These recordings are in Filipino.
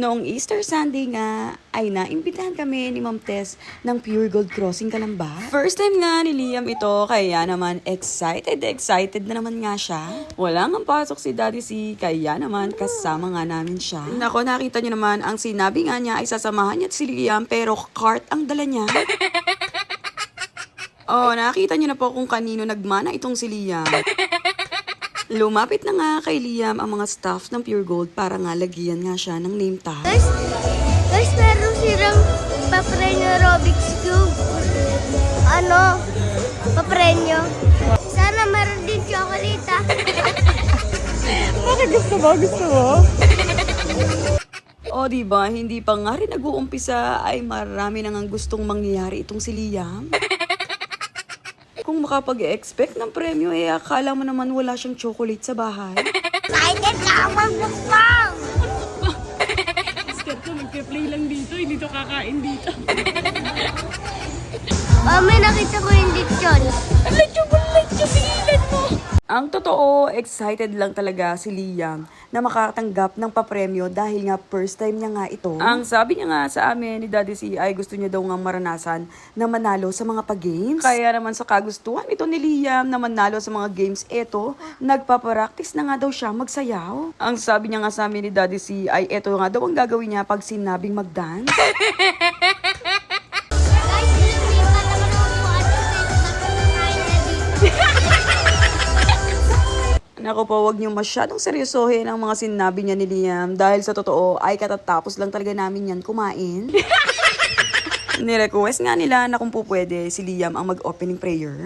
Noong Easter Sunday nga, ay naimbitahan kami ni Ma'am Tess ng Pure Gold Crossing Kalamba. First time nga ni Liam ito, kaya naman excited na naman nga siya. Wala nga pasok si Daddy C, kaya naman kasama nga namin siya. Nako, nakita niyo naman, ang sinabi nga niya ay sasamahan niya si Liam, pero cart ang dala niya. Oh, nakita niyo na po kung kanino nagmana itong si Liam. Lumapit na nga kay Liam ang mga staff ng Pure Gold para nga lagyan nga siya ng name tag. Guys, meron silang papremyo Rubik's Cube. Papremyo. Sana meron din chocolate, ha? Bakit gusto mo? O diba, hindi pa nga rin nag-uumpisa ay marami nang gustong mangyayari itong si Liam. Kung makapag-expect ng premyo, akala mo naman wala siyang chocolate sa bahay. Excited ka ako magmukbang! Step to, magpe-play lang dito, hindi to kakain dito. May nakita ko yung lechon. Ang totoo, excited lang talaga si Liam na makatanggap ng papremyo dahil nga first time niya nga ito. Ang sabi niya nga sa amin ni Daddy C ay gusto niya daw nga maranasan na manalo sa mga pag-games. Kaya naman sa kagustuhan ito ni Liam na manalo sa mga games, eto, nagpapractice na nga daw siya magsayaw. Ang sabi niya nga sa amin ni Daddy C ay eto nga daw ang gagawin niya pag sinabing mag-dance. Guys, lumipat naman ako at nakakain na dito. Nako po, wag niyo masyadong seryosohin ang mga sinabi niya ni Liam dahil sa totoo ay katatapos lang talaga namin yan kumain. Ni-request nga nila na kung po pwede si Liam ang mag-opening prayer.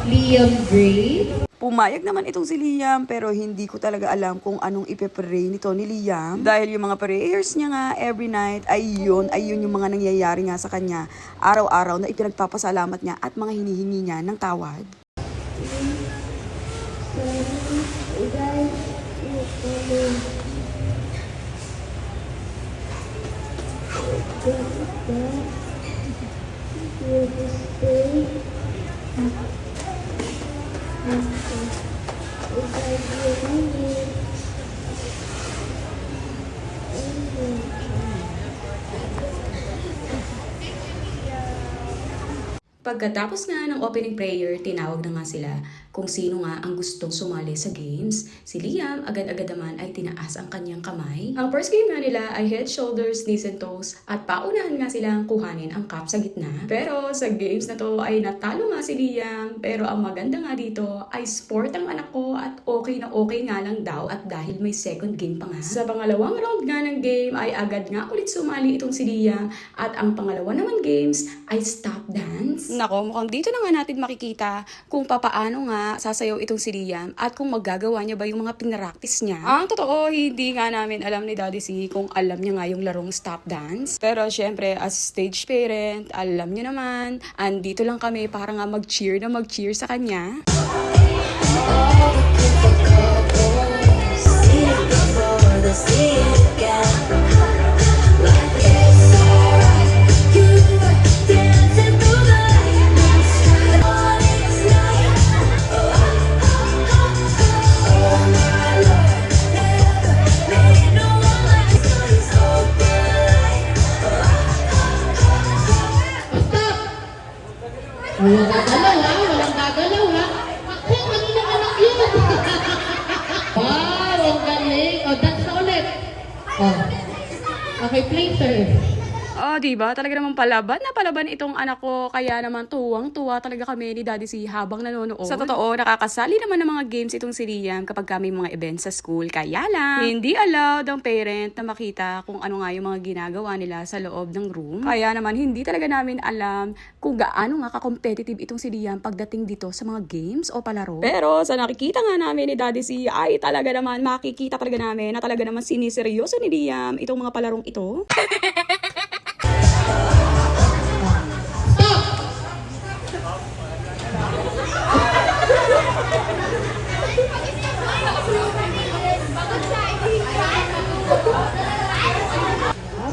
Liam Gray. Pumayag naman itong si Liam pero hindi ko talaga alam kung anong ipepray nito ni Liam. Dahil yung mga prayers niya nga every night ay yun yung mga nangyayari nga sa kanya araw-araw na ipinagpapasalamat niya at mga hinihingi niya ng tawad. Pagkatapos nga ng opening prayer, tinawag na nga sila kung sino nga ang gustong sumali sa games. Si Liam, agad-agad naman ay tinaas ang kanyang kamay. Ang first game nga nila ay head, shoulders, knees, and toes at paunahan nga silang kuhanin ang cup sa gitna. Pero sa games na to ay natalo nga si Liam, pero ang maganda nga dito ay sport ang anak ko at okay na okay nga lang daw at dahil may second game pa nga. Sa pangalawang round nga ng game ay agad nga ulit sumali itong si Liam at ang pangalawa naman games ay stop dance. Nako, mukhang dito na nga natin makikita kung papaano nga sasayaw itong si Liam at kung magagawa niya ba yung mga pinaraktis niya. Ang totoo, hindi nga namin alam ni Daddy C kung alam niya nga yung larong stop dance. Pero syempre, as stage parent, alam niyo naman, andito lang kami para nga mag-cheer sa kanya. Walang gagalaw ha. Ako, kanina anak yun. Wow, ang galing. Dance na ulit. Okay, play third. Oh, diba? Talaga naman palaban itong anak ko. Kaya naman tuwang-tuwa talaga kami ni Daddy C habang nanonood. Sa totoo, nakakasali naman ng mga games itong si Liam kapag kami mga events sa school. Kaya lang, hindi allowed ang parent na makita kung ano nga yung mga ginagawa nila sa loob ng room. Kaya naman, hindi talaga namin alam kung gaano nga ka-competitive itong si Liam pagdating dito sa mga games o palaro. Pero sa nakikita nga namin ni Daddy C, ay talaga naman makikita talaga namin na talaga naman siniseryoso ni Liam itong mga palarong ito.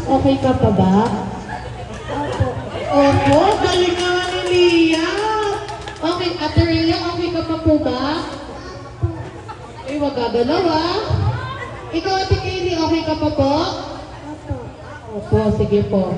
Okay ka pa ba? Opo, galing nga ni Liam. Okay, Ate Rhea, okay ka pa po ba? Wag gagalaw ah. Ikaw, Ate Kaylee, okay ka pa po? Opo. Opo, sige po.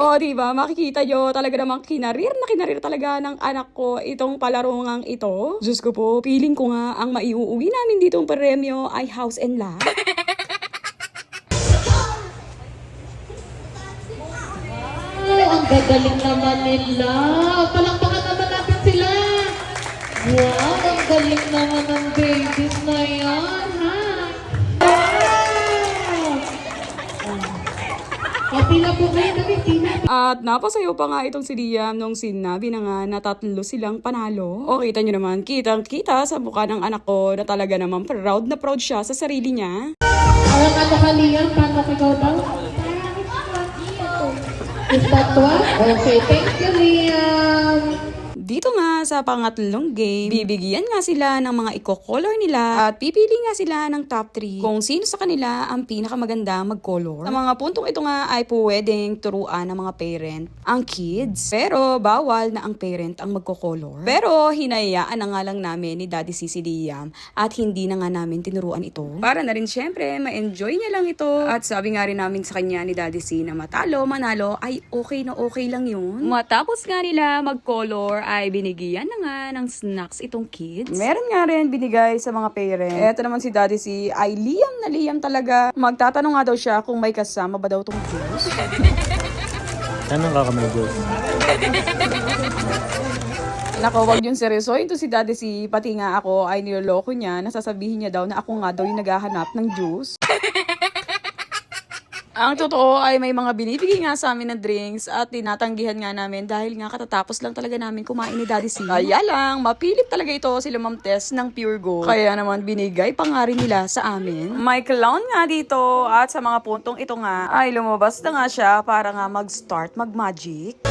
O, diba? Makikita nyo talaga namang kinarir na kinarir talaga ng anak ko itong palarungang ito. Diyos ko po, feeling ko nga ang maiuuwi namin ditong premyo ay house and lot. Wow, ang gagaling naman nila. Palakpakan naman natin sila. Wow, ang galing naman ng babies na yan, ha? Wow! Kapila po kayo, nakikita. At napasayo pa nga itong si Liam nung sinabi na nga na 3 silang panalo. O kita nyo naman, kitang-kita sa mukha ng anak ko na talaga naman proud na proud siya sa sarili niya. Ang ano ka, Liam? Paano ka ikaw daw? Istatwa? Okay, thank you, Liam. Dito nga sa pangatlong game, bibigyan nga sila ng mga i-color nila at pipili nga sila ng top 3 kung sino sa kanila ang pinakamaganda mag-color. Sa mga puntong ito nga ay pwedeng turuan ng mga parent ang kids, pero bawal na ang parent ang magko-color. Pero hinayaan na nga lang namin ni Daddy si Liam at hindi na nga namin tinuruan ito. Para na rin syempre, ma-enjoy niya lang ito. At sabi nga rin namin sa kanya ni Daddy C na matalo, manalo ay okay na okay lang yun. Matapos nga nila mag-color ay binigyan na nga ng snacks itong kids. Meron nga rin binigay sa mga parents. Eto naman si Daddy C ay Liam na Liam talaga. Magtatanong nga daw siya kung may kasama ba daw tong juice. Anong kakamay Diyos? Nako, wag yung seryoso. Ito si Daddy C, pati nga ako ay niloloko niya. Nasasabihin niya daw na ako nga daw yung naghahanap ng juice. Ang totoo ay may mga binibigay nga sa amin na drinks at tinatanggihan nga namin dahil nga katatapos lang talaga namin kumain ni Daddy C. Kaya lang, mapilit talaga ito sila Ma'am Tess ng Pure Gold. Kaya naman binigay pa nga rin nila sa amin. May clown nga dito at sa mga puntong ito nga ay lumabas na nga siya para nga mag-start mag-magic.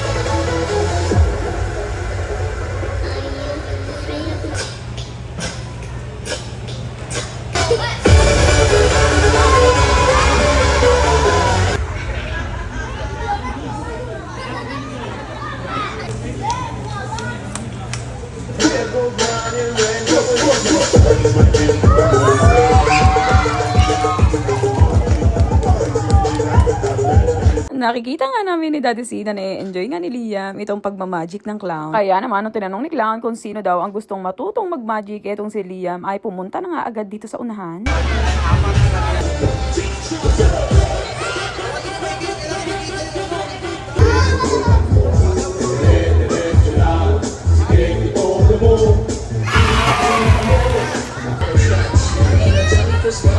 Nakikita nga namin ni Daddy C na na-enjoy nga ni Liam itong pagmamagic ng clown. Kaya naman, nung tinanong ni clown kung sino daw ang gustong matutong magmagic, etong si Liam ay pumunta na nga agad dito sa unahan.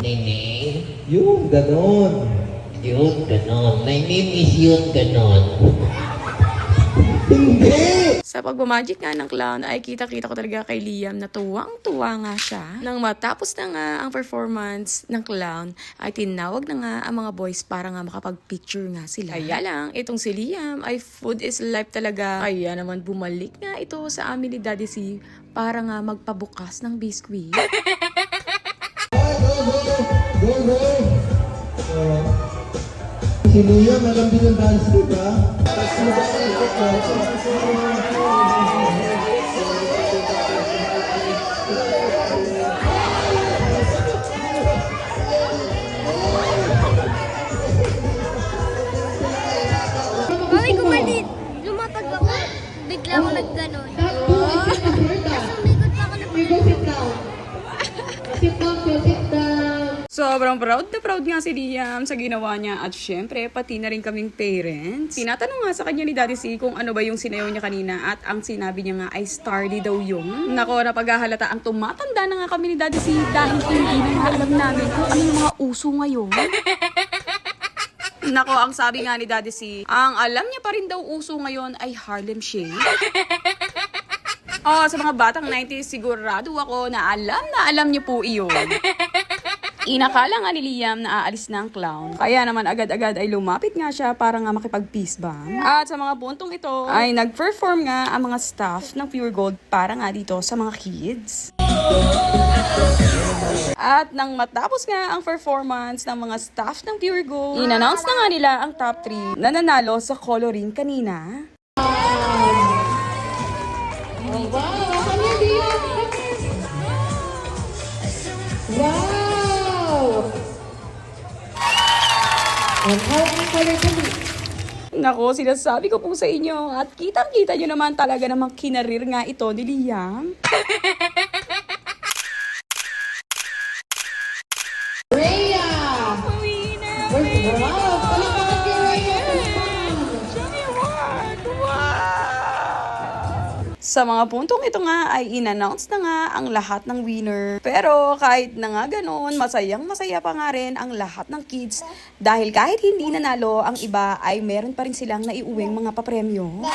Nene, Yung ganon. yun ganon. My name is yun ganon. Sa pagmamagic nga ng clown ay kita-kita ko talaga kay Liam na tuwang-tuwa nga siya. Nang matapos na nga ang performance ng clown ay tinawag na nga ang mga boys para nga makapag-picture nga sila. Kaya lang, itong si Liam ay food is life talaga. Kaya naman bumalik nga ito sa amin ni Daddy C para nga magpabukas ng biscuit. Si Liam, alam din yung dance di ba? Mami, kumalit. Lumapag ako. Bigla ako nagganon. That boy is in the bird, ah. Umikot pa ako na We go sit down. Sit down, Phil, sit down. Sobrang proud na proud nga si Liam sa ginawa niya at syempre pati na rin kaming parents. Tinatanong nga sa kanya ni Daddy C kung ano ba yung sinayaw niya kanina at ang sinabi niya nga ay stardy daw yung. Nako, napaghahalata ang tumatanda na nga kami ni Daddy C dahil hindi na nga alam namin kung ano yung mga uso ngayon. Nako, ang sabi nga ni Daddy C, ang alam niya pa rin daw uso ngayon ay Harlem Shake. Oh, sa mga batang 90s, sigurado ako na alam niyo po iyon. Inakala nga ni Liam na aalis na ang clown. Kaya naman agad-agad ay lumapit nga siya para nga makipag-peace bomb. At sa mga puntong ito ay nag-perform nga ang mga staff ng Pure Gold para nga dito sa mga kids. At nang matapos nga ang performance ng mga staff ng Pure Gold, in-announce na nga nila ang top 3 na nanalo sa coloring kanina. Oh, wow! Kanya Liam! Wow! And how ang color kami? Nako, sinasabi ko po sa inyo at kitang-kita nyo naman talaga namang kinarir nga ito ni Liam. Rhea! Wow! Palakpakan kay Rhea! Sa mga puntong ito nga ay in-announce na nga ang lahat ng winner. Pero kahit na nga ganoon, masayang-masaya pa nga rin ang lahat ng kids dahil kahit hindi nanalo, ang iba ay meron pa rin silang naiuwing mga papremyo.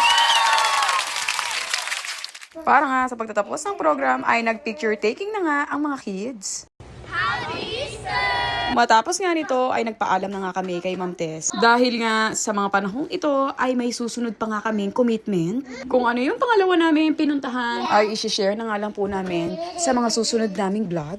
Para nga sa pagtatapos ng program ay nag-picture taking na nga ang mga kids. Matapos nga nito ay nagpaalam na nga kami kay Ma'am Tess. Dahil nga sa mga panahong ito ay may susunod pa nga kaming commitment. Kung ano yung pangalawa namin pinuntahan ay isi-share na nga lang po namin sa mga susunod naming vlog.